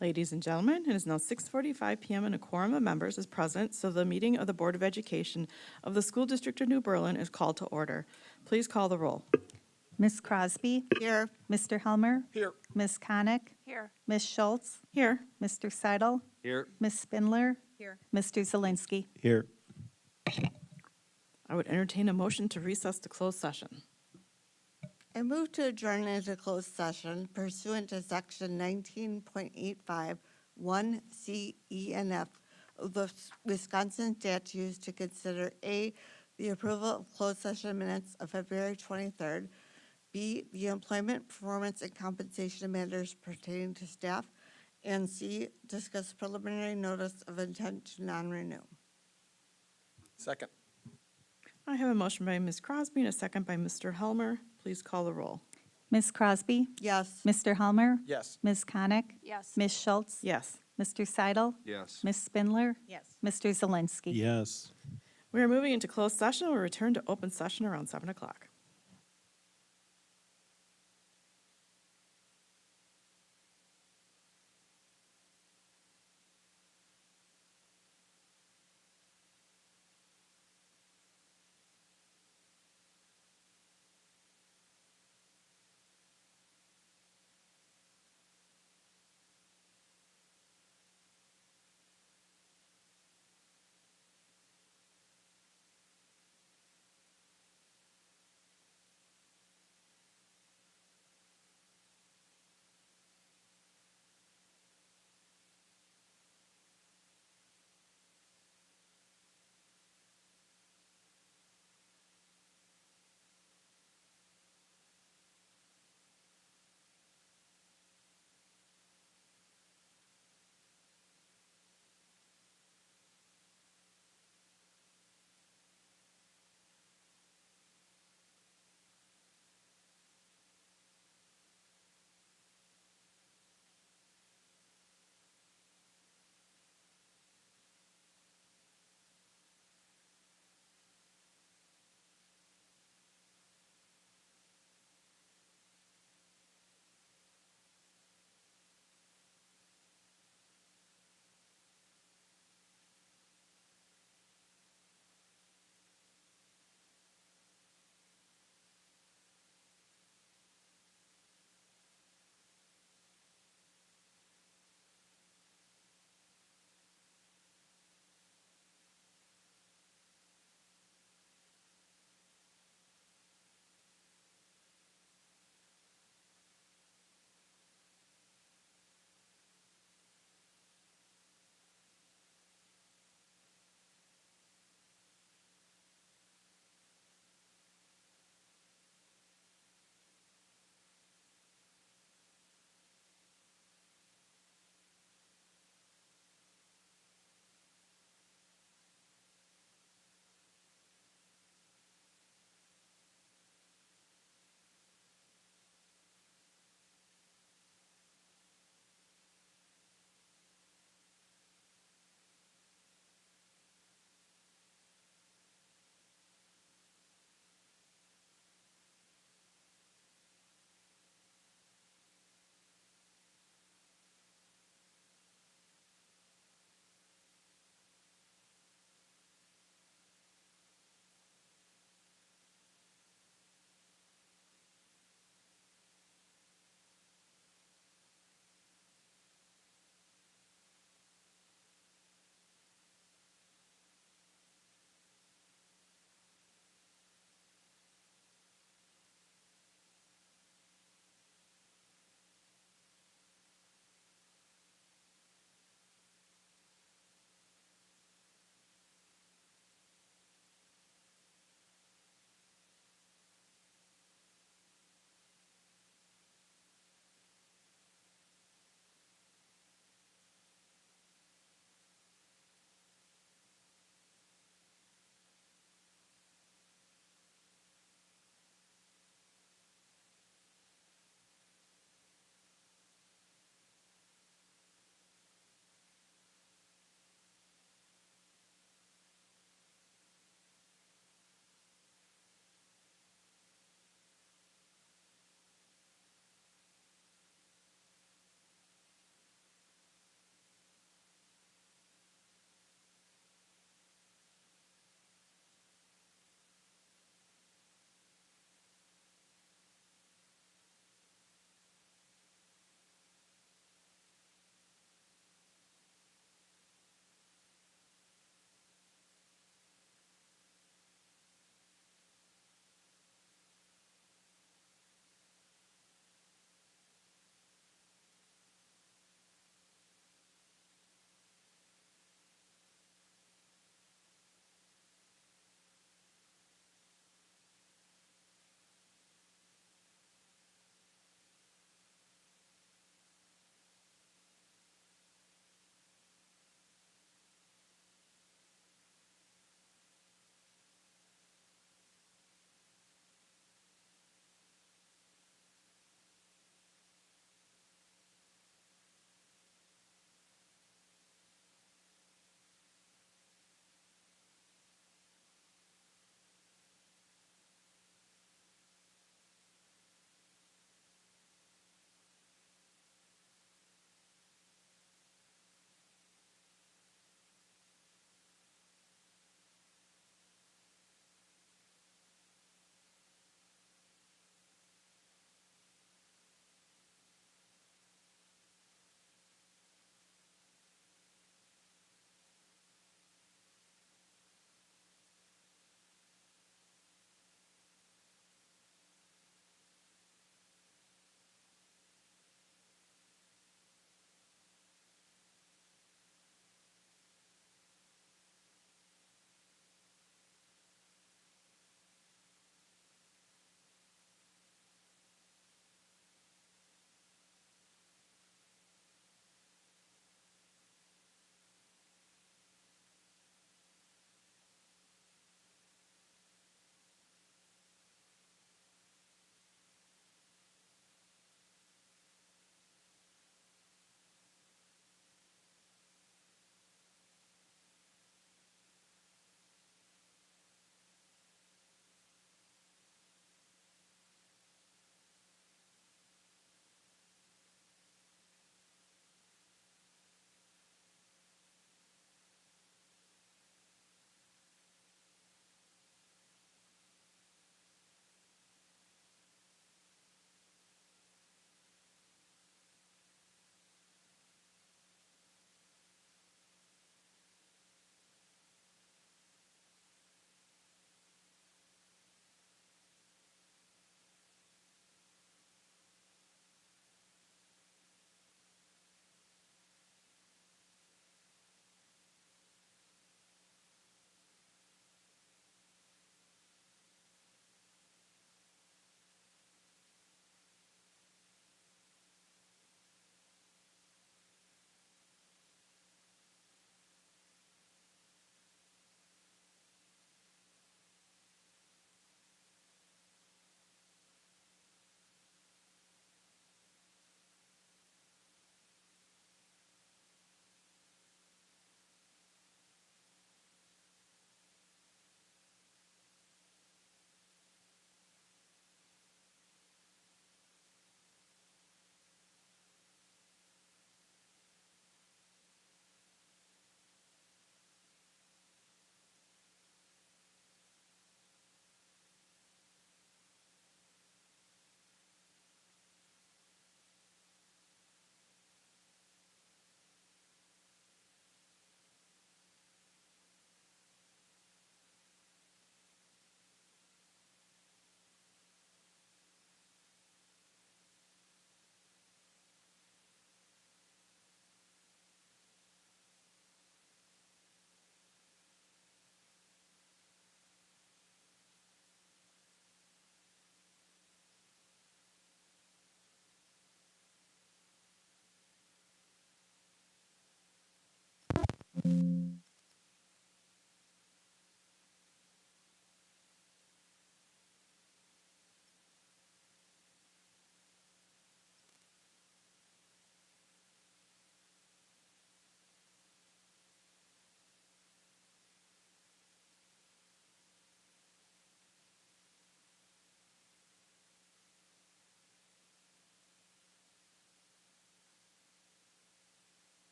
Ladies and gentlemen, it is now 6:45 PM and a quorum of members is present, so the meeting of the Board of Education of the School District of New Berlin is called to order. Please call the roll. Ms. Crosby? Here. Mr. Helmer? Here. Ms. Konick? Here. Ms. Schultz? Here. Mr. Seidel? Here. Ms. Spindler? Here. Mr. Zelinski? Here. I would entertain a motion to recess to closed session. I move to adjourn into closed session pursuant to Section 19.85 1C E and F of the Wisconsin statutes to consider A, the approval of closed session minutes of February 23rd, B, the employment, performance, and compensation matters pertaining to staff, and C, discuss preliminary notice of intent to non-renew. Second. I have a motion by Ms. Crosby and a second by Mr. Helmer. Please call the roll. Ms. Crosby? Yes. Mr. Helmer? Yes. Ms. Konick? Yes. Ms. Schultz? Yes. Mr. Seidel? Yes. Ms. Spindler? Yes. Mr. Zelinski? Yes. We are moving into closed session. We'll return to open session around 7 o'clock.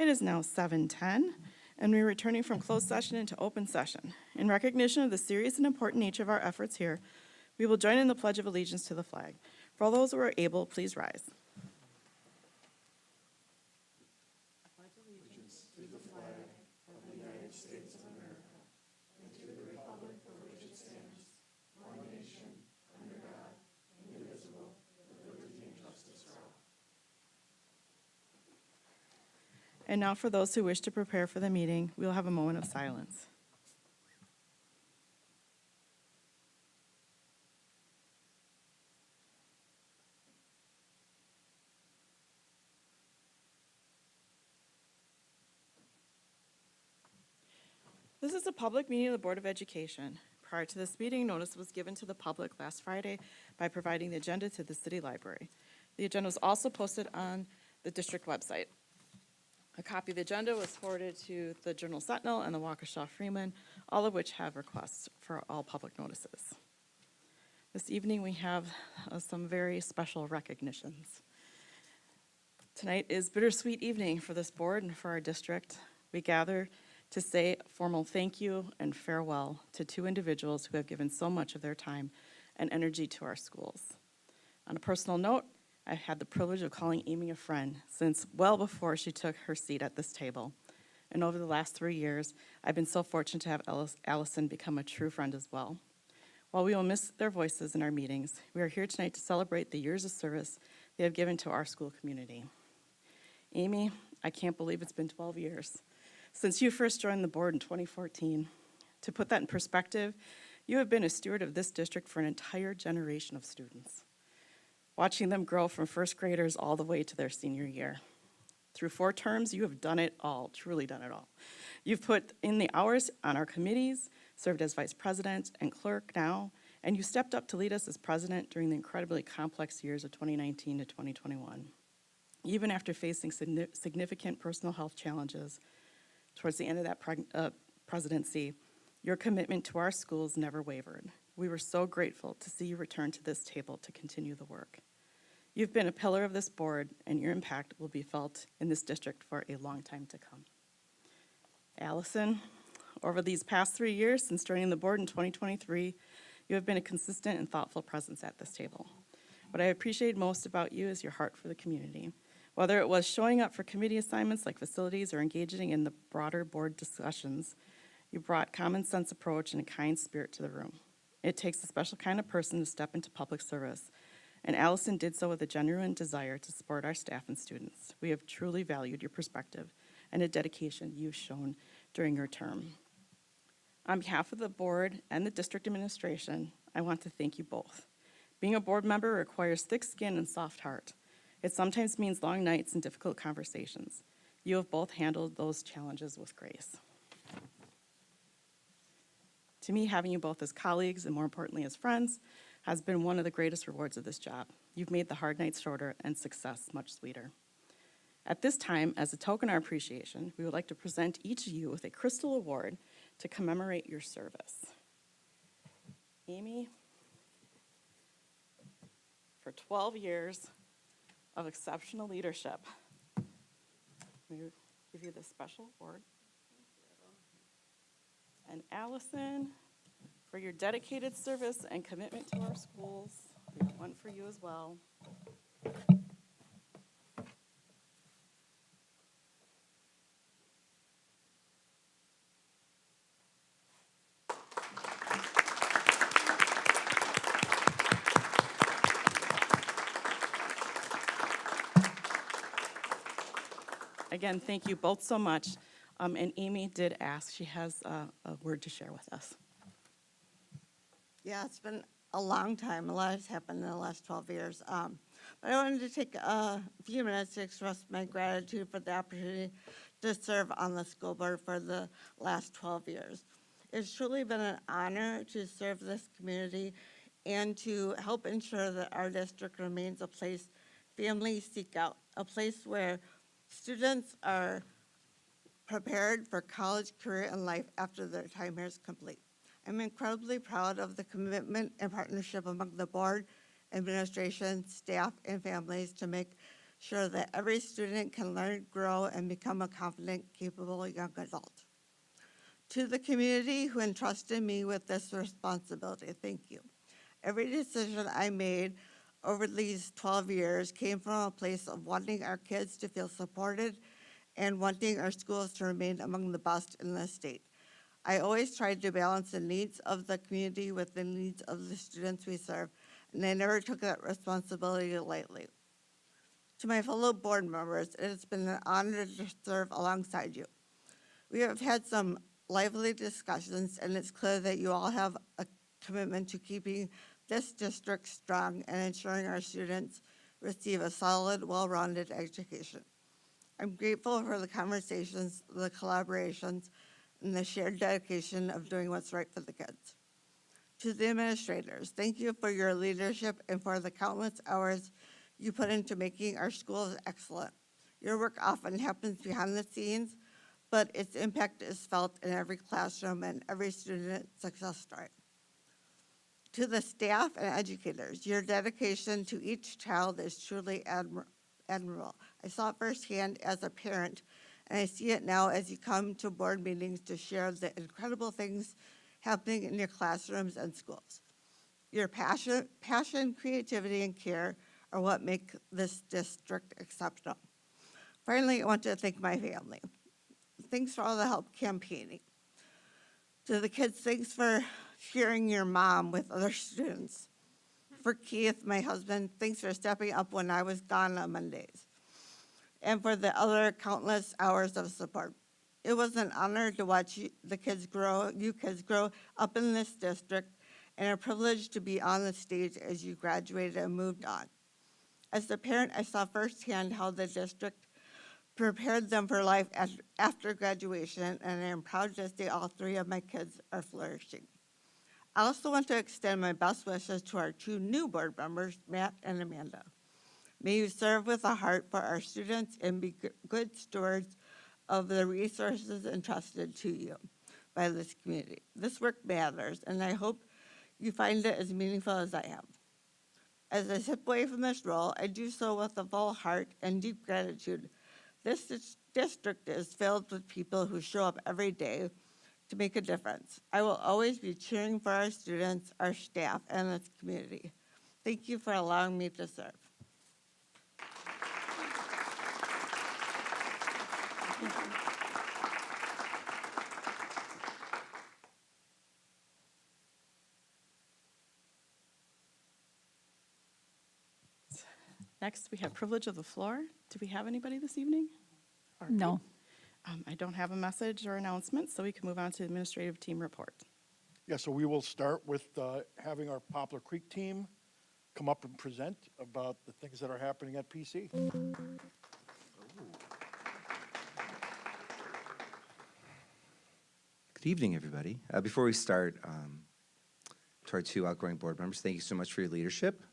It is now 7:10, and we're returning from closed session into open session. In recognition of the serious and important nature of our efforts here, we will join in the Pledge of Allegiance to the flag. For all those who are able, please rise. And now for those who wish to prepare for the meeting, we will have a moment of silence. This is a public meeting of the Board of Education. Prior to this meeting, notice was given to the public last Friday by providing the agenda to the city library. The agenda was also posted on the district website. A copy of the agenda was forwarded to the Journal Sentinel and the Waukesha Freeman, all of which have requests for all public notices. This evening, we have some very special recognitions. Tonight is bittersweet evening for this board and for our district. We gather to say a formal thank you and farewell to two individuals who have given so much of their time and energy to our schools. On a personal note, I had the privilege of calling Amy a friend since well before she took her seat at this table. And over the last 3 years, I've been so fortunate to have Allison become a true friend as well. While we will miss their voices in our meetings, we are here tonight to celebrate the years of service they have given to our school community. Amy, I can't believe it's been 12 years since you first joined the board in 2014. To put that in perspective, you have been a steward of this district for an entire generation of students, watching them grow from first graders all the way to their senior year. Through 4 terms, you have done it all, truly done it all. You've put in the hours on our committees, served as vice president and clerk now, and you stepped up to lead us as president during the incredibly complex years of 2019 to 2021. Even after facing significant personal health challenges towards the end of that presidency, your commitment to our schools never wavered. We were so grateful to see you return to this table to continue the work. You've been a pillar of this board, and your impact will be felt in this district for a long time to come. Allison, over these past 3 years since joining the board in 2023, you have been a consistent and thoughtful presence at this table. What I appreciate most about you is your heart for the community. Whether it was showing up for committee assignments like facilities or engaging in the broader board discussions, you brought common sense approach and a kind spirit to the room. It takes a special kind of person to step into public service, and Allison did so with a genuine desire to support our staff and students. We have truly valued your perspective and the dedication you've shown during your term. On behalf of the board and the district administration, I want to thank you both. Being a board member requires thick skin and soft heart. It sometimes means long nights and difficult conversations. You have both handled those challenges with grace. To me, having you both as colleagues and more importantly as friends has been one of the greatest rewards of this job. You've made the hard nights shorter and success much sweeter. At this time, as a token of our appreciation, we would like to present each of you with a Crystal Award to commemorate your service. Amy, for 12 years of exceptional leadership, we give you this special award. And Allison, for your dedicated service and commitment to our schools, we have one for you as well. Again, thank you both so much. And Amy did ask, she has a word to share with us. Yeah, it's been a long time. A lot has happened in the last 12 years. But I wanted to take a few minutes to express my gratitude for the opportunity to serve on the school board for the last 12 years. It's truly been an honor to serve this community and to help ensure that our district remains a place families seek out, a place where students are prepared for college, career, and life after their time here is complete. I'm incredibly proud of the commitment and partnership among the board, administration, staff, and families to make sure that every student can learn, grow, and become a confident, capable young adult. To the community who entrusted me with this responsibility, thank you. Every decision I made over these 12 years came from a place of wanting our kids to feel supported and wanting our schools to remain among the best in the state. I always tried to balance the needs of the community with the needs of the students we serve, and I never took that responsibility lightly. To my fellow board members, it has been an honor to serve alongside you. We have had some lively discussions, and it's clear that you all have a commitment to keeping this district strong and ensuring our students receive a solid, well-rounded education. I'm grateful for the conversations, the collaborations, and the shared dedication of doing what's right for the kids. To the administrators, thank you for your leadership and for the countless hours you put into making our schools excellent. Your work often happens behind the scenes, but its impact is felt in every classroom and every student success story. To the staff and educators, your dedication to each child is truly admirable. I saw it firsthand as a parent, and I see it now as you come to board meetings to share the incredible things happening in your classrooms and schools. Your passion, creativity, and care are what make this district exceptional. Finally, I want to thank my family. Thanks for all the help campaigning. To the kids, thanks for sharing your mom with other students. For Keith, my husband, thanks for stepping up when I was gone on Mondays. And for the other countless hours of support. It was an honor to watch you kids grow up in this district, and a privilege to be on the stage as you graduated and moved on. As a parent, I saw firsthand how the district prepared them for life after graduation, and I am proud to say all three of my kids are flourishing. I also want to extend my best wishes to our two new board members, Matt and Amanda. May you serve with a heart for our students and be good stewards of the resources entrusted to you by this community. This work matters, and I hope you find it as meaningful as I have. As I step away from this role, I do so with a full heart and deep gratitude. This district is filled with people who show up every day to make a difference. I will always be cheering for our students, our staff, and this community. Thank you for allowing me to serve. Next, we have privilege of the floor. Do we have anybody this evening? All right. No. I don't have a message or announcement, so we can move on to the administrative team report. Yeah, so we will start with having our Poplar Creek team come up and present about the things that are happening at PC. Good evening, everybody. Before we start, to our two outgoing board members, thank you so much for your leadership.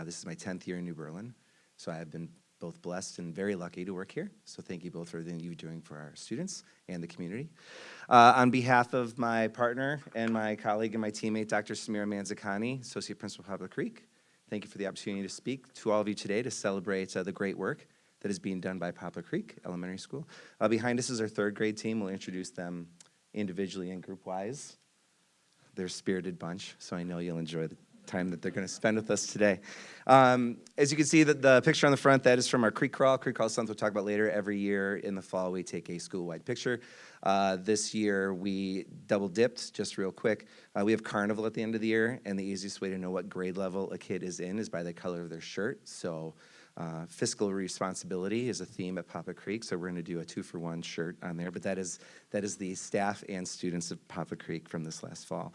This is my 10th year in New Berlin, so I have been both blessed and very lucky to work here. So thank you both for everything you're doing for our students and the community. On behalf of my partner and my colleague and my teammate, Dr. Samira Manzacani, Associate Principal, Poplar Creek, thank you for the opportunity to speak to all of you today to celebrate the great work that is being done by Poplar Creek Elementary School. Behind us is our third grade team. We'll introduce them individually and group-wise. They're a spirited bunch, so I know you'll enjoy the time that they're going to spend with us today. As you can see, the picture on the front, that is from our Creek Crawl. Creek Crawl is something we'll talk about later. Every year in the fall, we take a school-wide picture. This year, we double-dipped, just real quick. We have Carnival at the end of the year, and the easiest way to know what grade level a kid is in is by the color of their shirt. So fiscal responsibility is a theme at Poplar Creek, so we're going to do a 2-for-1 shirt on there. But that is the staff and students of Poplar Creek from this last fall.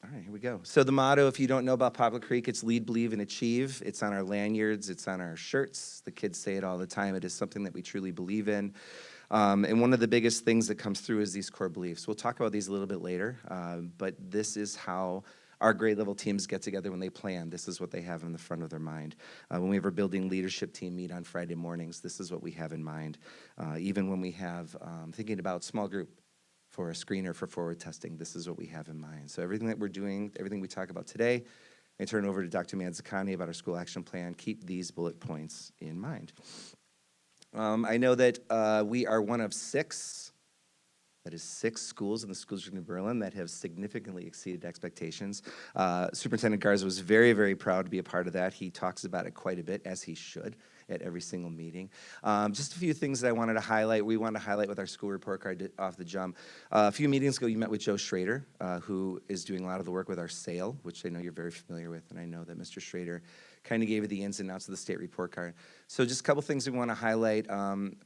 All right, here we go. So the motto, if you don't know about Poplar Creek, it's lead, believe, and achieve. It's on our lanyards. It's on our shirts. The kids say it all the time. It is something that we truly believe in. And one of the biggest things that comes through is these core beliefs. We'll talk about these a little bit later, but this is how our grade level teams get together when they plan. This is what they have in the front of their mind. When we have our building leadership team meet on Friday mornings, this is what we have in mind. Even when we have thinking about small group, for a screener for forward testing, this is what we have in mind. So everything that we're doing, everything we talk about today, I turn it over to Dr. Manzacani about our school action plan. Keep these bullet points in mind. I know that we are one of six schools in the school district of Berlin that have significantly exceeded expectations. Superintendent Garza was very, very proud to be a part of that. He talks about it quite a bit, as he should, at every single meeting. Just a few things that I wanted to highlight. We wanted to highlight with our school report card off the jump. A few meetings ago, you met with Joe Schrader, who is doing a lot of the work with our SAIL, which I know you're very familiar with, and I know that Mr. Schrader kind of gave you the ins and outs of the state report card. So just a couple things we want to highlight.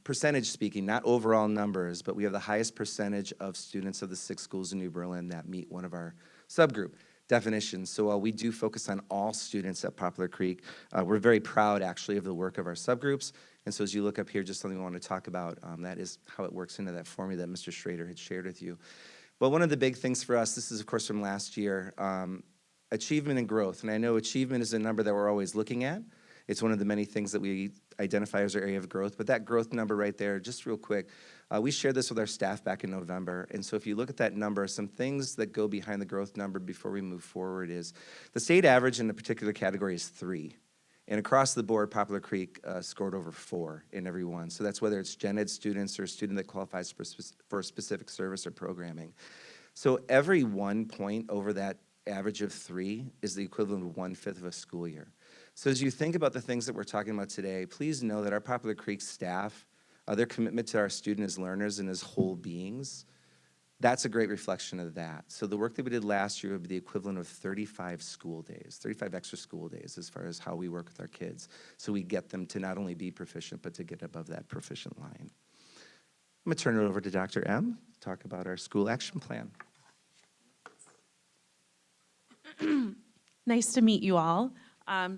Percentage speaking, not overall numbers, but we have the highest percentage of students of the 6 schools in New Berlin that meet one of our subgroup definitions. So while we do focus on all students at Poplar Creek, we're very proud actually of the work of our subgroups. And so as you look up here, just something we want to talk about, that is how it works into that formula that Mr. Schrader had shared with you. But one of the big things for us, this is of course from last year, achievement and growth. And I know achievement is a number that we're always looking at. It's one of the many things that we identify as our area of growth. But that growth number right there, just real quick, we shared this with our staff back in November. And so if you look at that number, some things that go behind the growth number before we move forward is the state average in a particular category is 3. And across the board, Poplar Creek scored over 4 in every one. So that's whether it's gen ed students or a student that qualifies for a specific service or programming. So every 1 point over that average of 3 is the equivalent of 1/5 of a school year. So as you think about the things that we're talking about today, please know that our Poplar Creek staff, their commitment to our students as learners and as whole beings, that's a great reflection of that. So the work that we did last year would be the equivalent of 35 school days, 35 extra school days as far as how we work with our kids. So we get them to not only be proficient, but to get above that proficient line. I'm gonna turn it over to Dr. M to talk about our school action plan. Nice to meet you all.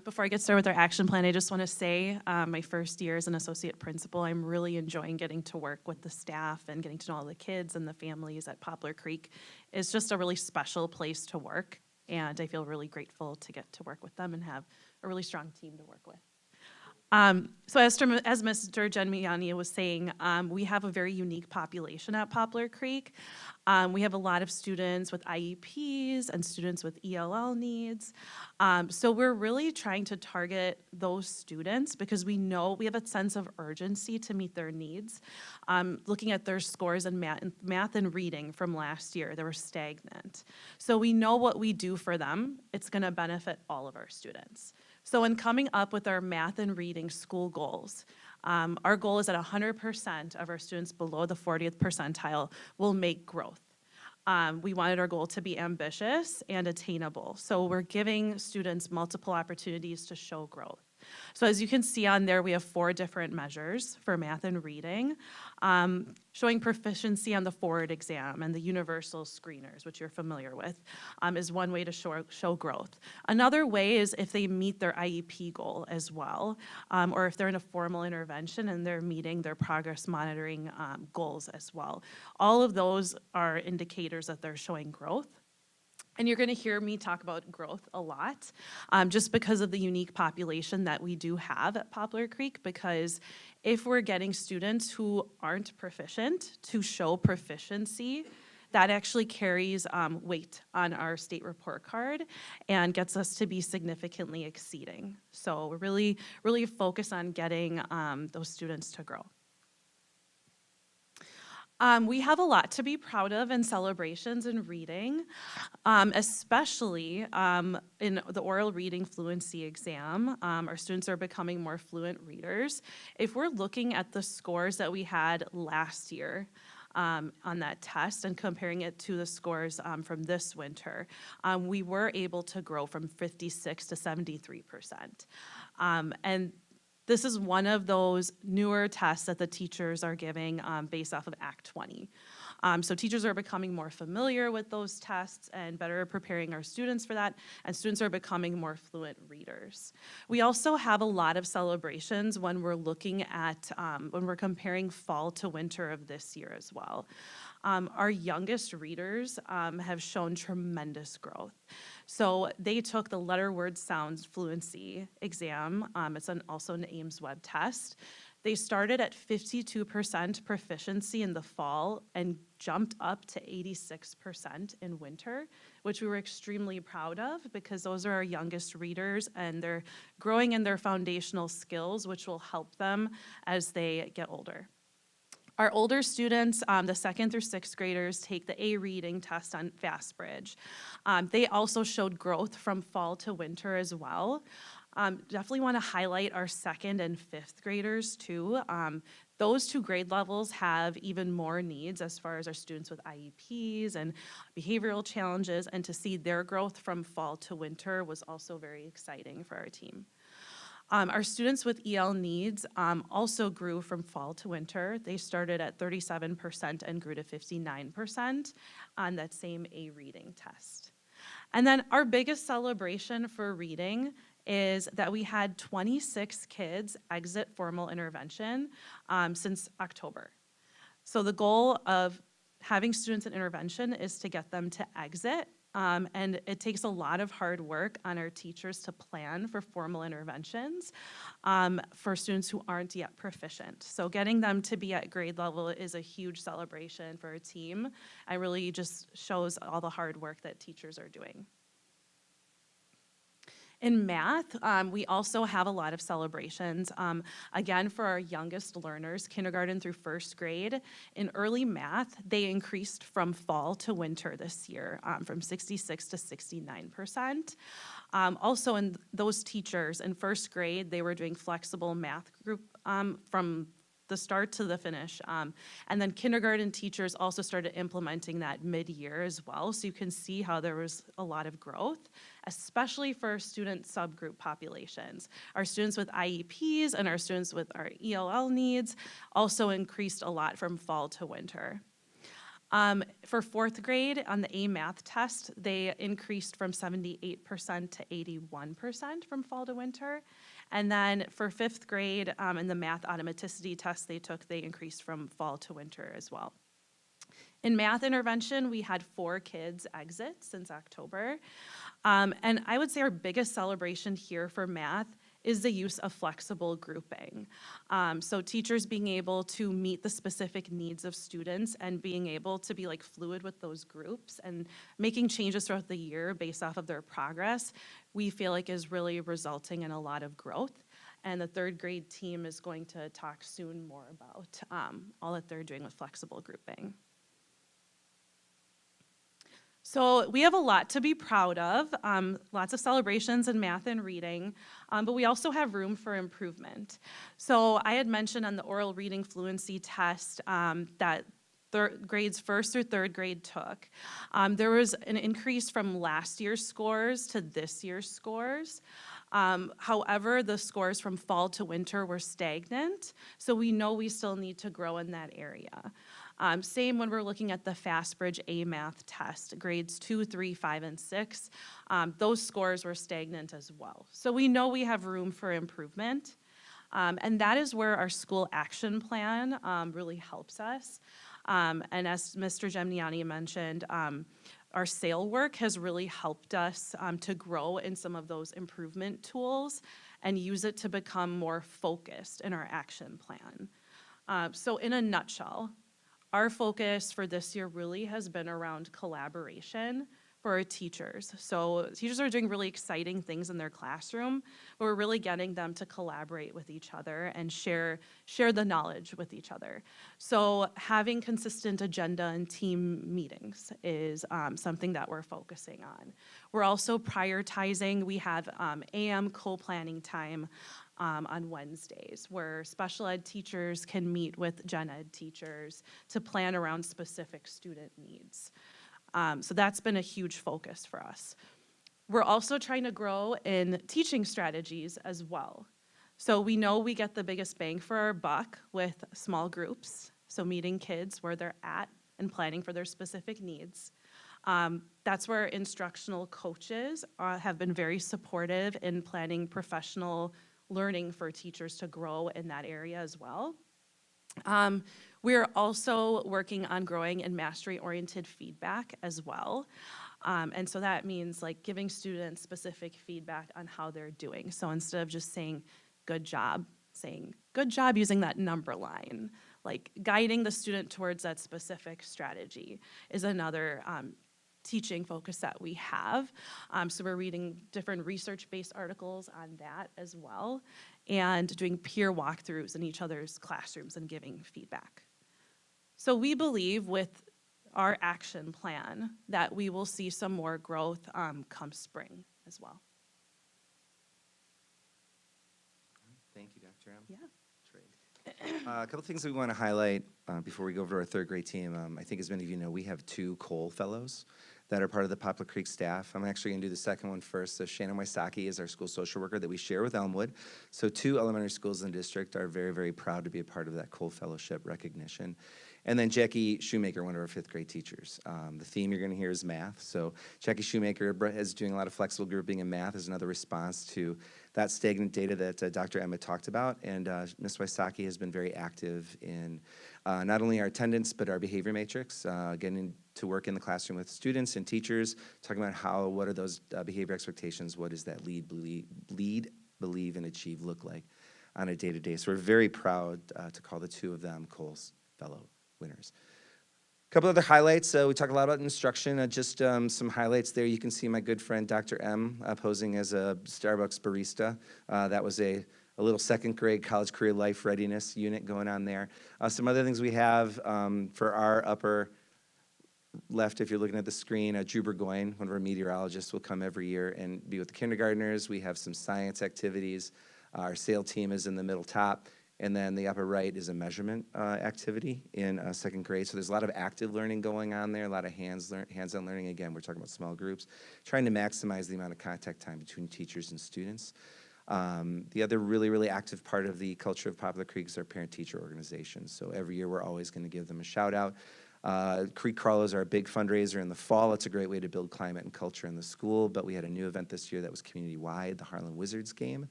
Before I get started with our action plan, I just want to say my first year as an associate principal, I'm really enjoying getting to work with the staff and getting to know all the kids and the families at Poplar Creek. It's just a really special place to work, and I feel really grateful to get to work with them and have a really strong team to work with. So as Mr. Genmiani was saying, we have a very unique population at Poplar Creek. We have a lot of students with IEPs and students with ELL needs. So we're really trying to target those students because we know we have a sense of urgency to meet their needs. Looking at their scores in math and reading from last year, they were stagnant. So we know what we do for them, it's gonna benefit all of our students. So in coming up with our math and reading school goals, our goal is that 100% of our students below the 40th percentile will make growth. We wanted our goal to be ambitious and attainable. So we're giving students multiple opportunities to show growth. So as you can see on there, we have 4 different measures for math and reading, showing proficiency on the Forward exam and the universal screeners, which you're familiar with, is one way to show growth. Another way is if they meet their IEP goal as well, or if they're in a formal intervention and they're meeting their progress monitoring goals as well. All of those are indicators that they're showing growth. And you're going to hear me talk about growth a lot, just because of the unique population that we do have at Poplar Creek, because if we're getting students who aren't proficient to show proficiency, that actually carries weight on our state report card and gets us to be significantly exceeding. So we're really focused on getting those students to grow. We have a lot to be proud of in celebrations in reading, especially in the oral reading fluency exam. Our students are becoming more fluent readers. If we're looking at the scores that we had last year on that test and comparing it to the scores from this winter, we were able to grow from 56 to 73%. And this is one of those newer tests that the teachers are giving based off of Act 20. So teachers are becoming more familiar with those tests and better preparing our students for that, and students are becoming more fluent readers. We also have a lot of celebrations when we're looking at, when we're comparing fall to winter of this year as well. Our youngest readers have shown tremendous growth. So they took the letter word sounds fluency exam. It's also an Ames web test. They started at 52% proficiency in the fall and jumped up to 86% in winter, which we were extremely proud of because those are our youngest readers and they're growing in their foundational skills, which will help them as they get older. Our older students, the 2nd through 6th graders, take the A reading test on FastBridge. They also showed growth from fall to winter as well. Definitely want to highlight our 2nd and 5th graders too. Those 2 grade levels have even more needs as far as our students with IEPs and behavioral challenges, and to see their growth from fall to winter was also very exciting for our team. Our students with EL needs also grew from fall to winter. They started at 37% and grew to 59% on that same A reading test. And then our biggest celebration for reading is that we had 26 kids exit formal intervention since October. So the goal of having students in intervention is to get them to exit. And it takes a lot of hard work on our teachers to plan for formal interventions for students who aren't yet proficient. So getting them to be at grade level is a huge celebration for our team. It really just shows all the hard work that teachers are doing. In math, we also have a lot of celebrations. Again, for our youngest learners, kindergarten through 1st grade, in early math, they increased from fall to winter this year, from 66 to 69%. Also, in those teachers in 1st grade, they were doing flexible math group from the start to the finish. And then kindergarten teachers also started implementing that mid-year as well. So you can see how there was a lot of growth, especially for student subgroup populations. Our students with IEPs and our students with our ELL needs also increased a lot from fall to winter. For 4th grade, on the A math test, they increased from 78% to 81% from fall to winter. And then for 5th grade, in the math automaticity test they took, they increased from fall to winter as well. In math intervention, we had 4 kids exit since October. And I would say our biggest celebration here for math is the use of flexible grouping. So teachers being able to meet the specific needs of students and being able to be like fluid with those groups and making changes throughout the year based off of their progress, we feel like is really resulting in a lot of growth. And the 3rd grade team is going to talk soon more about all that they're doing with flexible grouping. So we have a lot to be proud of, lots of celebrations in math and reading, but we also have room for improvement. So I had mentioned on the oral reading fluency test that grades 1st through 3rd grade took. There was an increase from last year's scores to this year's scores. However, the scores from fall to winter were stagnant, so we know we still need to grow in that area. Same when we're looking at the FastBridge A math test, grades 2, 3, 5, and 6. Those scores were stagnant as well. So we know we have room for improvement. And that is where our school action plan really helps us. And as Mr. Gemniani mentioned, our SAIL work has really helped us to grow in some of those improvement tools and use it to become more focused in our action plan. So in a nutshell, our focus for this year really has been around collaboration for our teachers. So teachers are doing really exciting things in their classroom, but we're really getting them to collaborate with each other and share the knowledge with each other. So having consistent agenda and team meetings is something that we're focusing on. We're also prioritizing, we have AM co-planning time on Wednesdays, where special ed teachers can meet with gen ed teachers to plan around specific student needs. So that's been a huge focus for us. We're also trying to grow in teaching strategies as well. So we know we get the biggest bang for our buck with small groups, so meeting kids where they're at and planning for their specific needs. That's where instructional coaches have been very supportive in planning professional learning for teachers to grow in that area as well. We're also working on growing in mastery-oriented feedback as well. And so that means like giving students specific feedback on how they're doing. So instead of just saying, good job, saying, good job using that number line. Like guiding the student towards that specific strategy is another teaching focus that we have. So we're reading different research-based articles on that as well, and doing peer walkthroughs in each other's classrooms and giving feedback. So we believe with our action plan that we will see some more growth come spring as well. Thank you, Dr. M. Yeah. A couple things that we want to highlight before we go over to our third grade team. I think as many of you know, we have 2 Cole Fellows that are part of the Poplar Creek staff. I'm actually going to do the second one first. So Shannon Wysocki is our school social worker that we share with Elmwood. So 2 elementary schools in the district are very, very proud to be a part of that Cole Fellowship recognition. And then Jackie Shoemaker, one of our 5th grade teachers. The theme you're going to hear is math. So Jackie Shoemaker is doing a lot of flexible grouping in math as another response to that stagnant data that Dr. Emma talked about. And Ms. Wysocki has been very active in not only our attendance, but our behavior matrix, getting to work in the classroom with students and teachers, talking about what are those behavior expectations, what does that lead, believe, and achieve look like on a day-to-day. So we're very proud to call the 2 of them Cole's Fellow winners. A couple other highlights. We talk a lot about instruction. Just some highlights there. You can see my good friend Dr. M posing as a Starbucks barista. That was a little 2nd grade college career life readiness unit going on there. Some other things we have for our upper left, if you're looking at the screen, Drew Burgoyne, one of our meteorologists, will come every year and be with the kindergartners. We have some science activities. Our SAIL team is in the middle top. And then the upper right is a measurement activity in 2nd grade. So there's a lot of active learning going on there, a lot of hands-on learning. Again, we're talking about small groups, trying to maximize the amount of contact time between teachers and students. The other really, really active part of the culture of Poplar Creek is our parent-teacher organization. So every year we're always going to give them a shout-out. Creek Crawlers are a big fundraiser in the fall. It's a great way to build climate and culture in the school, but we had a new event this year that was community-wide, the Harlan Wizards game.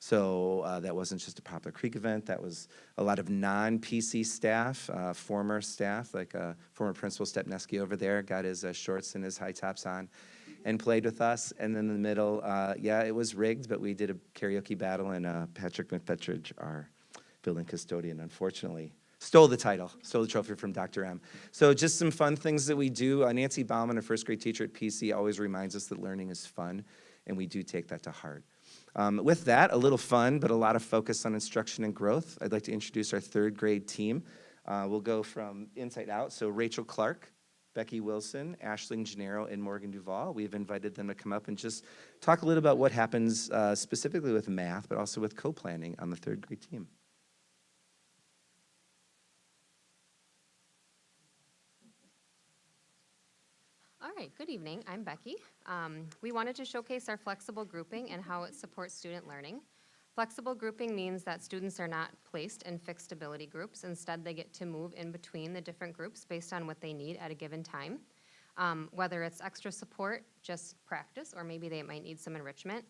So that wasn't just a Poplar Creek event. That was a lot of non-PC staff, former staff, like former Principal Stepneski over there, got his shorts and his high tops on and played with us. And then in the middle, yeah, it was rigged, but we did a karaoke battle, and Patrick McFetridge, our building custodian, unfortunately, stole the trophy from Dr. M. So just some fun things that we do. Nancy Bauman, a 1st grade teacher at PC, always reminds us that learning is fun, and we do take that to heart. With that, a little fun, but a lot of focus on instruction and growth. I'd like to introduce our 3rd grade team. We'll go from inside out. So Rachel Clark, Becky Wilson, Ashling Gennaro, and Morgan Duvall. We've invited them to come up and just talk a little about what happens specifically with math, but also with co-planning on the 3rd grade team. All right, good evening. I'm Becky. We wanted to showcase our flexible grouping and how it supports student learning. Flexible grouping means that students are not placed in fixed ability groups. Instead, they get to move in between the different groups based on what they need at a given time. Whether it's extra support, just practice, or maybe they might need some enrichment.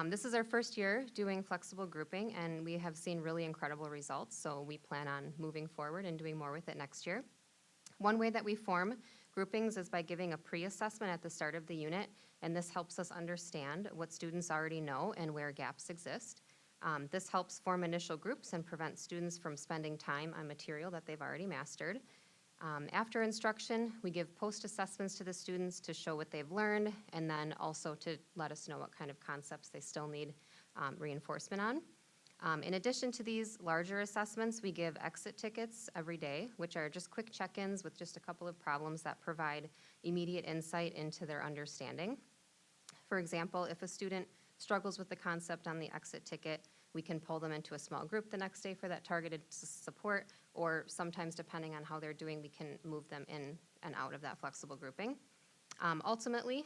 This is our 1st year doing flexible grouping, and we have seen really incredible results, so we plan on moving forward and doing more with it next year. One way that we form groupings is by giving a pre-assessment at the start of the unit, and this helps us understand what students already know and where gaps exist. This helps form initial groups and prevent students from spending time on material that they've already mastered. After instruction, we give post-assessments to the students to show what they've learned, and then also to let us know what kind of concepts they still need reinforcement on. In addition to these larger assessments, we give exit tickets every day, which are just quick check-ins with just a couple of problems that provide immediate insight into their understanding. For example, if a student struggles with the concept on the exit ticket, we can pull them into a small group the next day for that targeted support, or sometimes, depending on how they're doing, we can move them in and out of that flexible grouping. Ultimately,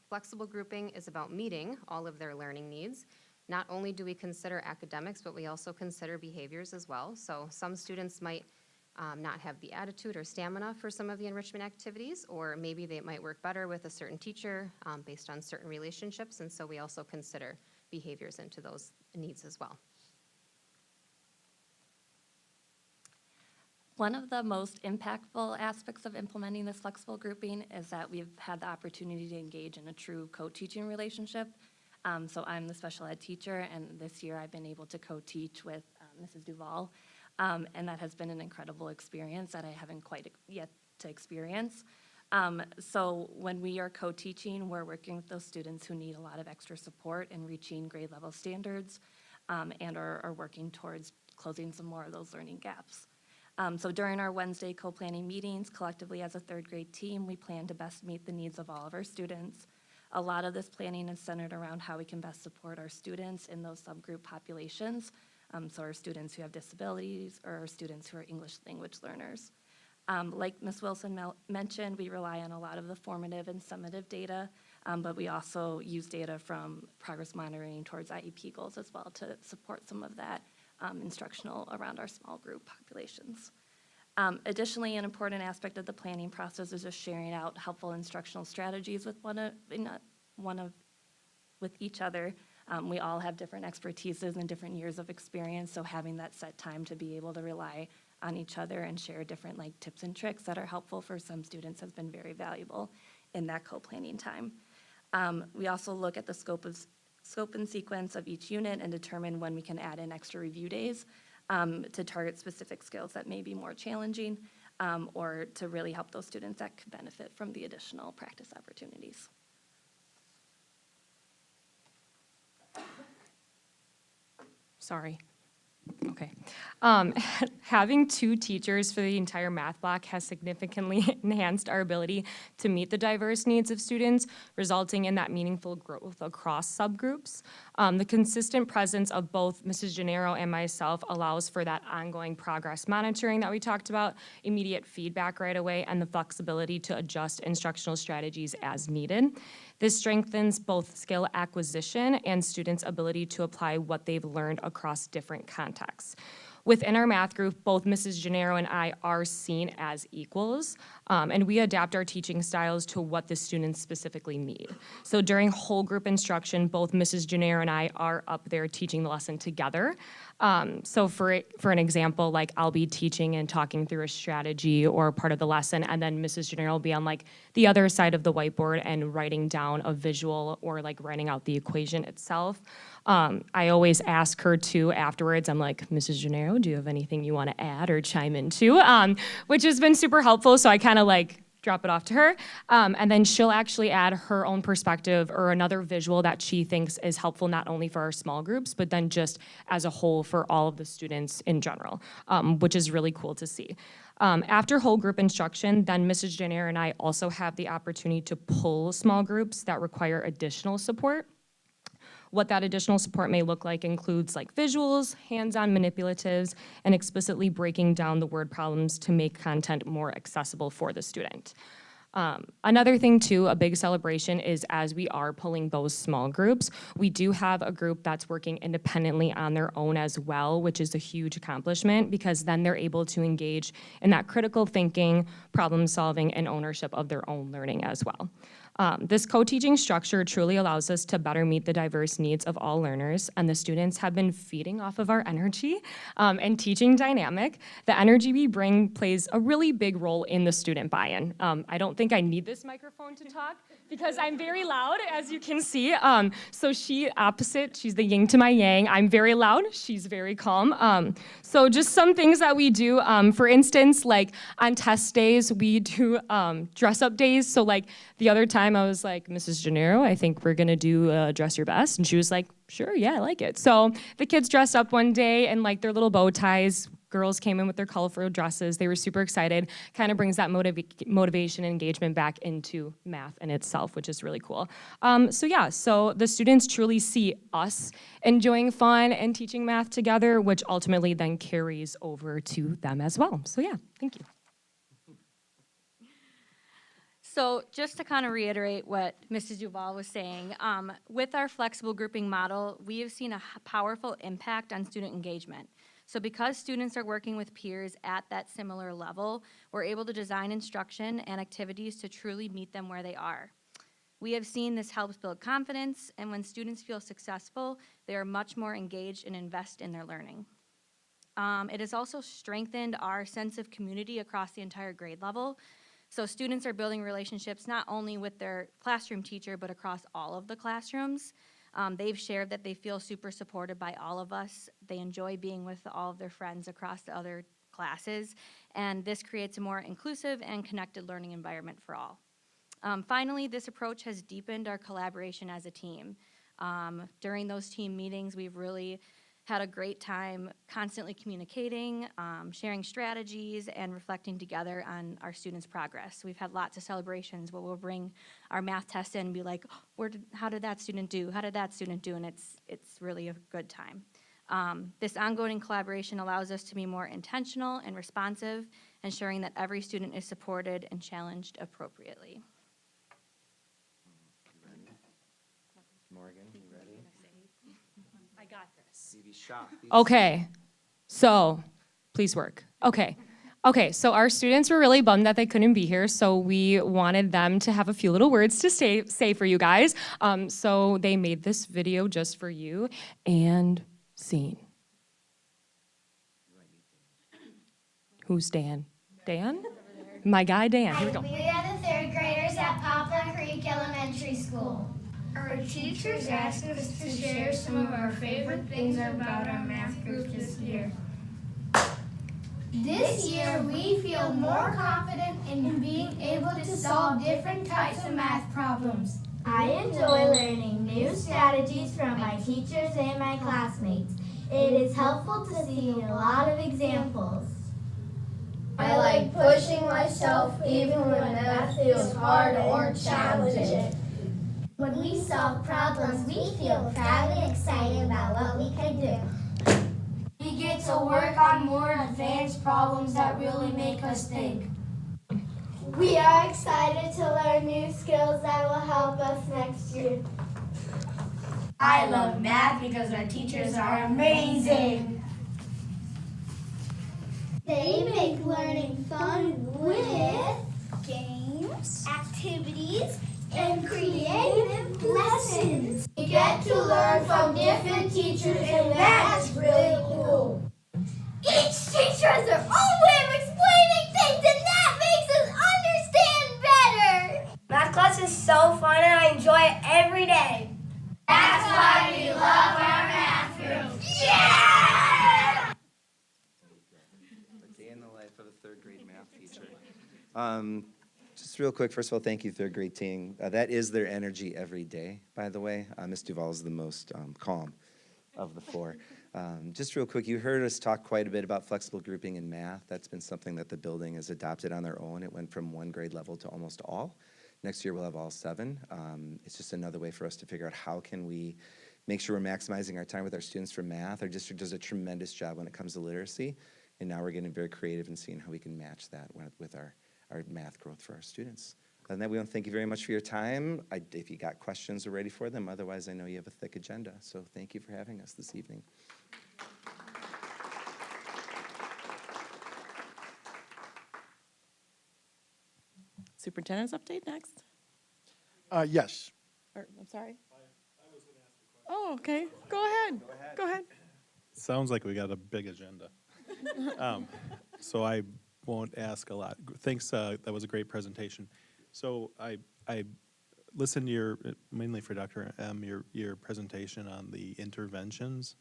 flexible grouping is about meeting all of their learning needs. Not only do we consider academics, but we also consider behaviors as well. So some students might not have the attitude or stamina for some of the enrichment activities, or maybe they might work better with a certain teacher based on certain relationships, and so we also consider behaviors into those needs as well. One of the most impactful aspects of implementing this flexible grouping is that we've had the opportunity to engage in a true co-teaching relationship. So I'm the special ed teacher, and this year I've been able to co-teach with Mrs. Duval. And that has been an incredible experience that I haven't quite yet to experience. So when we are co-teaching, we're working with those students who need a lot of extra support in reaching grade level standards and are working towards closing some more of those learning gaps. So during our Wednesday co-planning meetings, collectively as a third grade team, we plan to best meet the needs of all of our students. A lot of this planning is centered around how we can best support our students in those subgroup populations. So our students who have disabilities or our students who are English language learners. Like Ms. Wilson mentioned, we rely on a lot of the formative and summative data, but we also use data from progress monitoring towards IEP goals as well to support some of that instructional around our small group populations. Additionally, an important aspect of the planning process is just sharing out helpful instructional strategies with with each other. We all have different expertises and different years of experience, so having that set time to be able to rely on each other and share different tips and tricks that are helpful for some students has been very valuable in that co-planning time. We also look at the scope and sequence of each unit and determine when we can add in extra review days to target specific skills that may be more challenging or to really help those students that could benefit from the additional practice opportunities. Sorry. Okay. Having 2 teachers for the entire math block has significantly enhanced our ability to meet the diverse needs of students, resulting in that meaningful growth across subgroups. The consistent presence of both Mrs. Gennaro and myself allows for that ongoing progress monitoring that we talked about, immediate feedback right away, and the flexibility to adjust instructional strategies as needed. This strengthens both skill acquisition and students' ability to apply what they've learned across different contexts. Within our math group, both Mrs. Gennaro and I are seen as equals, and we adapt our teaching styles to what the students specifically need. So during whole group instruction, both Mrs. Gennaro and I are up there teaching the lesson together. So for an example, I'll be teaching and talking through a strategy or part of the lesson, and then Mrs. Gennaro will be on the other side of the whiteboard and writing down a visual or writing out the equation itself. I always ask her too afterwards, I'm like, Mrs. Gennaro, do you have anything you want to add or chime into? Which has been super helpful, so I kind of drop it off to her. And then she'll actually add her own perspective or another visual that she thinks is helpful not only for our small groups, but then just as a whole for all of the students in general, which is really cool to see. After whole group instruction, then Mrs. Gennaro and I also have the opportunity to pull small groups that require additional support. What that additional support may look like includes visuals, hands-on manipulatives, and explicitly breaking down the word problems to make content more accessible for the student. Another thing too, a big celebration is as we are pulling those small groups, we do have a group that's working independently on their own as well, which is a huge accomplishment because then they're able to engage in that critical thinking, problem solving, and ownership of their own learning as well. This co-teaching structure truly allows us to better meet the diverse needs of all learners, and the students have been feeding off of our energy and teaching dynamic. The energy we bring plays a really big role in the student buy-in. I don't think I need this microphone to talk because I'm very loud, as you can see. So she's the yin to my yang. I'm very loud, she's very calm. So just some things that we do, for instance, on test days, we do dress-up days. So the other time I was like, Mrs. Gennaro, I think we're gonna do Dress Your Best. And she was like, sure, yeah, I like it. So the kids dressed up one day and their little bow ties. Girls came in with their colorful dresses. They were super excited. Kind of brings that motivation and engagement back into math in itself, which is really cool. So the students truly see us enjoying fun and teaching math together, which ultimately then carries over to them as well. So yeah, thank you. So just to kind of reiterate what Mrs. Duval was saying, with our flexible grouping model, we have seen a powerful impact on student engagement. So because students are working with peers at that similar level, we're able to design instruction and activities to truly meet them where they are. We have seen this helps build confidence, and when students feel successful, they are much more engaged and invest in their learning. It has also strengthened our sense of community across the entire grade level. So students are building relationships not only with their classroom teacher, but across all of the classrooms. They've shared that they feel super supported by all of us. They enjoy being with all of their friends across the other classes, and this creates a more inclusive and connected learning environment for all. Finally, this approach has deepened our collaboration as a team. During those team meetings, we've really had a great time constantly communicating, sharing strategies, and reflecting together on our students' progress. We've had lots of celebrations where we'll bring our math test in and be like, how did that student do? How did that student do? And it's really a good time. This ongoing collaboration allows us to be more intentional and responsive, ensuring that every student is supported and challenged appropriately. Morgan, you ready? I got this. You'd be shocked. Okay, so please work. Okay, so our students were really bummed that they couldn't be here, so we wanted them to have a few little words to say for you guys. So they made this video just for you, and scene. Who's Dan? Dan? My guy Dan. Here we go. We are the third graders at Poplar Creek Elementary School. Our teachers asked us to share some of our favorite things about our math group this year. This year, we feel more confident in being able to solve different types of math problems. I enjoy learning new strategies from my teachers and my classmates. It is helpful to see a lot of examples. I like pushing myself even when math feels hard or challenging. When we solve problems, we feel proud and excited about what we can do. We get to work on more advanced problems that really make us think. We are excited to learn new skills that will help us next year. I love math because our teachers are amazing. They make learning fun with games, activities, and creative lessons. We get to learn from different teachers, and that's really cool. Each teacher has their own way of explaining things, and that makes us understand better. Math class is so fun, and I enjoy it every day. That's why we love our math group. Yeah! A day in the life of a third grade math teacher. Just real quick, first of all, thank you, third grade team. That is their energy every day, by the way. Ms. Duval is the most calm of the four. Just real quick, you heard us talk quite a bit about flexible grouping in math. That's been something that the building has adopted on their own. It went from one grade level to almost all. Next year, we'll have all 7. It's just another way for us to figure out how can we make sure we're maximizing our time with our students for math. Our district does a tremendous job when it comes to literacy, and now we're getting very creative and seeing how we can match that with our math growth for our students. Other than that, we want to thank you very much for your time. If you got questions, we're ready for them. Otherwise, I know you have a thick agenda, so thank you for having us this evening. Superintendent's update next? Yes. I'm sorry? I was going to ask a question. Oh, okay. Go ahead. Go ahead. Sounds like we got a big agenda. So I won't ask a lot. Thanks, that was a great presentation. So I listened to your, mainly for Dr. M, your presentation on the interventions.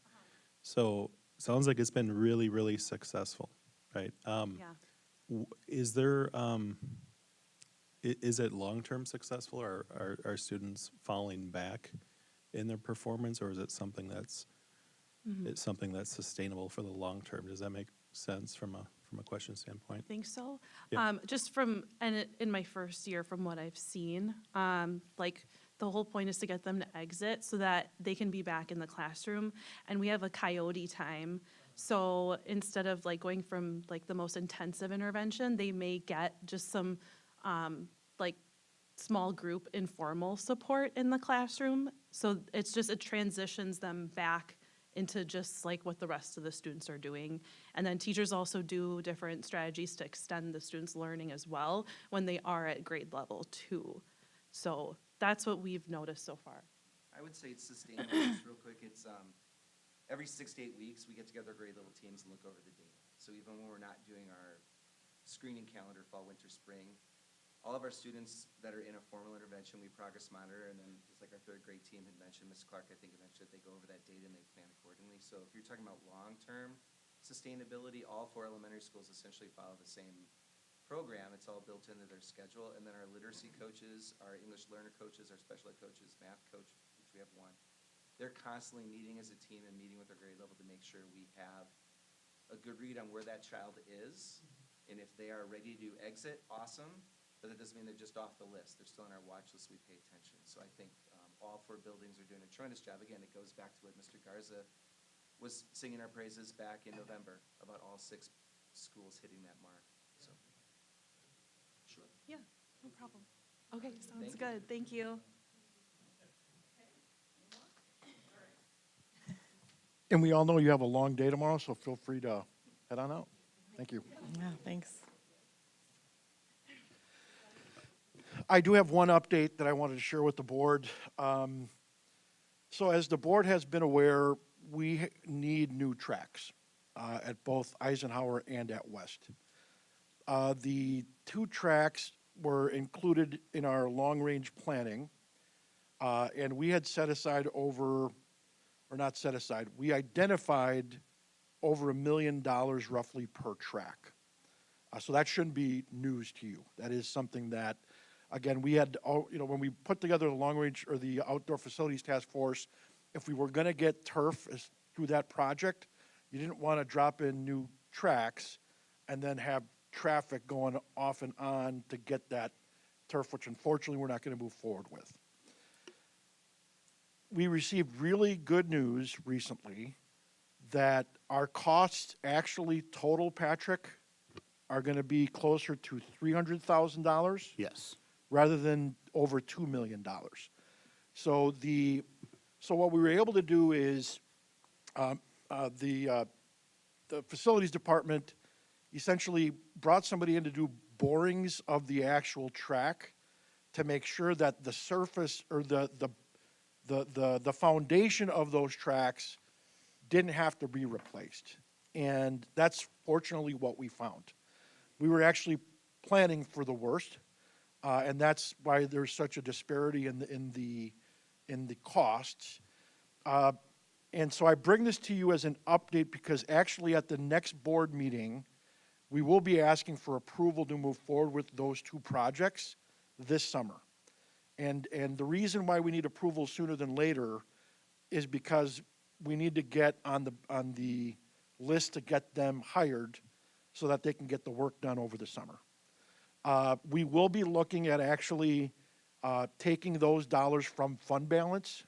So sounds like it's been really, really successful, right? Yeah. Is there, is it long-term successful, or are students falling back in their performance, or is it something that's it's something that's sustainable for the long term? Does that make sense from a question standpoint? I think so. Yeah. Just in my first year, from what I've seen, like the whole point is to get them to exit so that they can be back in the classroom. And we have a coyote time. So instead of like going from like the most intensive intervention, they may get just some like small group informal support in the classroom. So it transitions them back into just like what the rest of the students are doing. And then teachers also do different strategies to extend the students' learning as well when they are at grade level too. So that's what we've noticed so far. I would say it's sustainable. Just real quick, it's every 6 to 8 weeks we get together grade level teams and look over the data. So even when we're not doing our screening calendar, fall, winter, spring, all of our students that are in a formal intervention, we progress monitor, and then it's like our third grade team had mentioned, Ms. Clark, I think had mentioned, they go over that data and they plan accordingly. So if you're talking about long-term sustainability, all 4 elementary schools essentially follow the same program. It's all built into their schedule. And then our literacy coaches, our English learner coaches, our special ed coaches, math coach, which we have 1, they're constantly meeting as a team and meeting with their grade level to make sure we have a good read on where that child is. And if they are ready to exit, awesome. But that doesn't mean they're just off the list. They're still on our watch list. We pay attention. So I think all 4 buildings are doing a tremendous job. Again, it goes back to what Mr. Garza was singing our praises back in November about all 6 schools hitting that mark. So. Sure. Yeah, no problem. Okay, sounds good. Thank you. And we all know you have a long day tomorrow, so feel free to head on out. Thank you. Yeah, thanks. I do have one update that I wanted to share with the board. So as the board has been aware, we need new tracks at both Eisenhower and at West. The 2 tracks were included in our long-range planning, and we had set aside we identified over $1 million roughly per track. So that shouldn't be news to you. That is something that, again, we had, when we put together the long-range or the outdoor facilities task force, if we were going to get turf through that project, you didn't want to drop in new tracks and then have traffic going off and on to get that turf, which unfortunately we're not going to move forward with. We received really good news recently that our costs actually total, Patrick, are going to be closer to $300,000. Yes. Rather than over $2 million. So what we were able to do is the facilities department essentially brought somebody in to do borings of the actual track to make sure that the surface or the foundation of those tracks didn't have to be replaced. And that's fortunately what we found. We were actually planning for the worst. And that's why there's such a disparity in the costs. And so I bring this to you as an update because actually at the next board meeting, we will be asking for approval to move forward with those 2 projects this summer. And the reason why we need approval sooner than later is because we need to get on the list to get them hired so that they can get the work done over the summer. We will be looking at actually taking those dollars from fund balance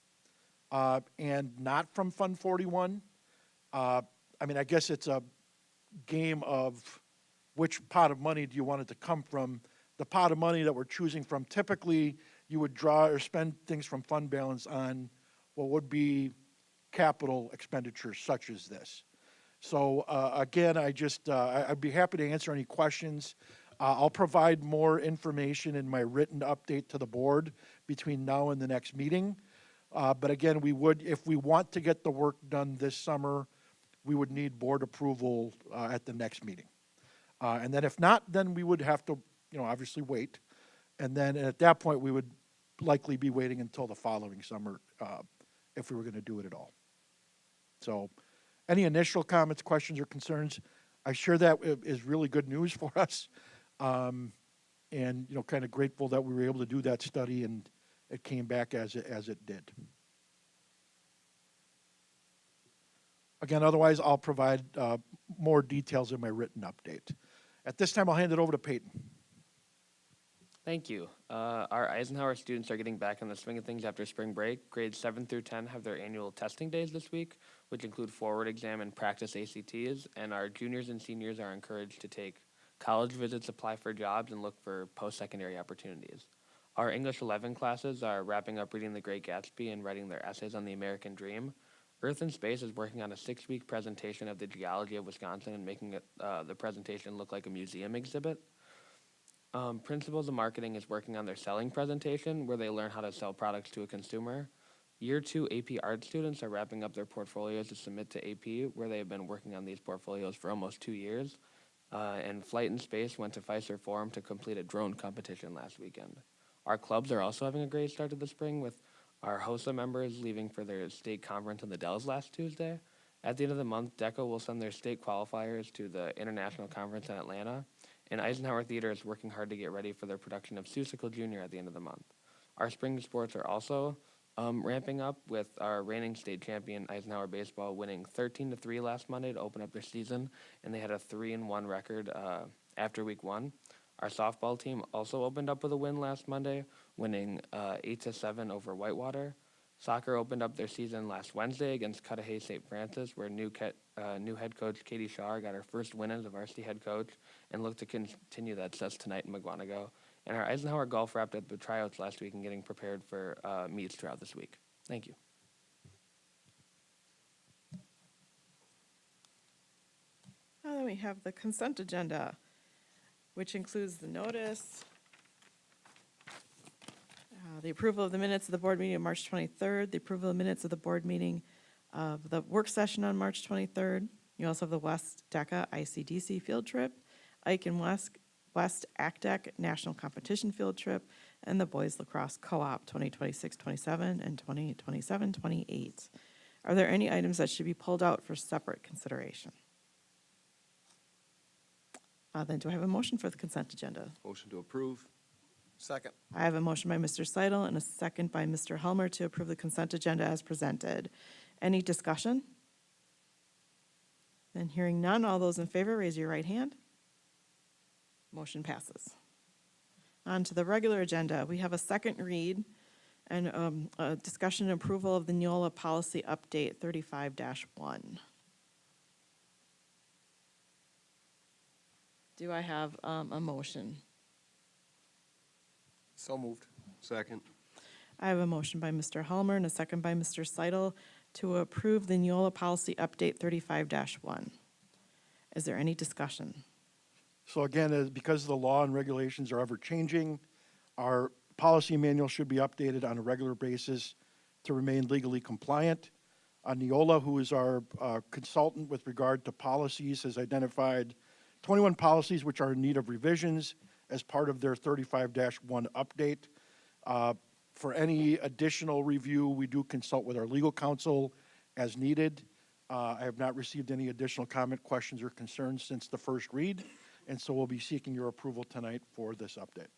and not from Fund 41. I guess it's a game of which pot of money do you want it to come from. The pot of money that we're choosing from, typically you would draw or spend things from fund balance on what would be capital expenditures such as this. So again, I'd be happy to answer any questions. I'll provide more information in my written update to the board between now and the next meeting. But again, if we want to get the work done this summer, we would need board approval at the next meeting. And then if not, then we would have to, obviously wait. And then at that point, we would likely be waiting until the following summer if we were going to do it at all. So any initial comments, questions, or concerns? I share that is really good news for us. And, kind of grateful that we were able to do that study and it came back as it did. Again, otherwise, I'll provide more details in my written update. At this time, I'll hand it over to Peyton. Thank you. Our Eisenhower students are getting back in the swing of things after spring break. Grades 7 through 10 have their annual testing days this week, which include forward exam and practice ACTs, and our juniors and seniors are encouraged to take college visits, apply for jobs, and look for post-secondary opportunities. Our English 11 classes are wrapping up reading The Great Gatsby and writing their essays on the American Dream. Earth and Space is working on a 6-week presentation of the geology of Wisconsin and making the presentation look like a museum exhibit. Principles of Marketing is working on their selling presentation, where they learn how to sell products to a consumer. Year 2 AP Art students are wrapping up their portfolios to submit to AP, where they have been working on these portfolios for almost 2 years. and Flight and Space went to Pfizer Forum to complete a drone competition last weekend. Our clubs are also having a great start to the spring, with our HOSA members leaving for their state conference in the Dells last Tuesday. At the end of the month, DECA will send their state qualifiers to the international conference in Atlanta, and Eisenhower Theater is working hard to get ready for their production of Seussical Jr. at the end of the month. Our spring sports are also ramping up, with our reigning state champion Eisenhower Baseball winning 13-3 last Monday to open up their season, and they had a 3-1 record after week 1. Our softball team also opened up with a win last Monday, winning 8-7 over Whitewater. Soccer opened up their season last Wednesday against Cudahy St. Francis, where new head coach Katie Shaw got her first win as a varsity head coach and looked to continue that success tonight in McGuanago. And our Eisenhower golf wrapped up the tryouts last week and getting prepared for meets throughout this week. Thank you. Now then we have the consent agenda, which includes the notice, the approval of the minutes of the board meeting of March 23rd, the approval of minutes of the board meeting of the work session on March 23rd. You also have the West DECA ICDC field trip, Ike and West ACDEC National Competition Field Trip, and the Boys Lacrosse Co-op 2026-27 and 2027-28. Are there any items that should be pulled out for separate consideration? Then do I have a motion for the consent agenda? Motion to approve. Second. I have a motion by Mr. Seidel and a second by Mr. Helmer to approve the consent agenda as presented. Any discussion? Then hearing none, all those in favor, raise your right hand. Motion passes. On to the regular agenda. We have a second read and a discussion and approval of the Neola Policy Update 35-1. Do I have a motion? So moved. Second. I have a motion by Mr. Helmer and a second by Mr. Seidel to approve the Neola Policy Update 35-1. Is there any discussion? So again, because the law and regulations are ever changing, our policy manual should be updated on a regular basis to remain legally compliant. Neola, who is our consultant with regard to policies, has identified 21 policies which are in need of revisions as part of their 35-1 update. For any additional review, we do consult with our legal counsel as needed. I have not received any additional comment, questions, or concerns since the first read, and so we'll be seeking your approval tonight for this update.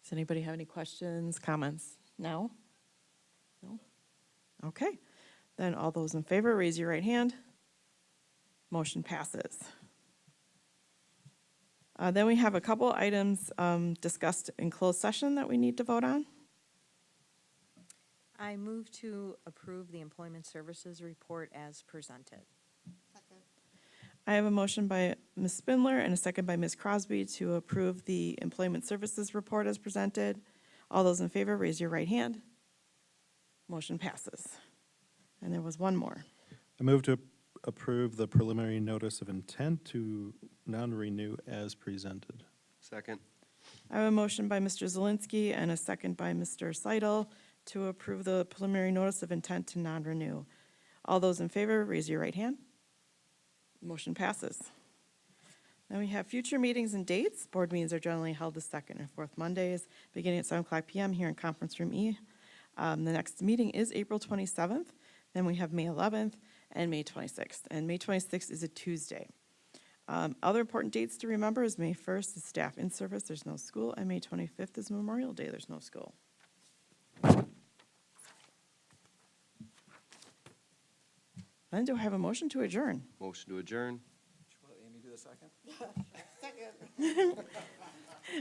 Does anybody have any questions, comments? No? No? Okay. Then all those in favor, raise your right hand. Motion passes. Then we have a couple items discussed in closed session that we need to vote on. I move to approve the employment services report as presented. I have a motion by Ms. Spindler and a second by Ms. Crosby to approve the employment services report as presented. All those in favor, raise your right hand. Motion passes. And there was one more. I move to approve the preliminary notice of intent to non-renew as presented. Second. I have a motion by Mr. Zelinski and a second by Mr. Seidel to approve the preliminary notice of intent to non-renew. All those in favor, raise your right hand. Motion passes. Then we have future meetings and dates. Board meetings are generally held the second and fourth Mondays, beginning at 7:00 p.m. here in Conference Room E. The next meeting is April 27th. Then we have May 11th and May 26th. And May 26th is a Tuesday. Other important dates to remember is May 1st is staff in service, there's no school, and May 25th is Memorial Day, there's no school. Then do I have a motion to adjourn? Motion to adjourn. Will Amy do the second?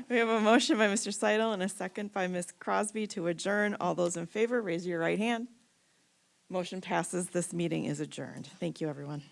We have a motion by Mr. Seidel and a second by Ms. Crosby to adjourn. All those in favor, raise your right hand. Motion passes. This meeting is adjourned. Thank you, everyone.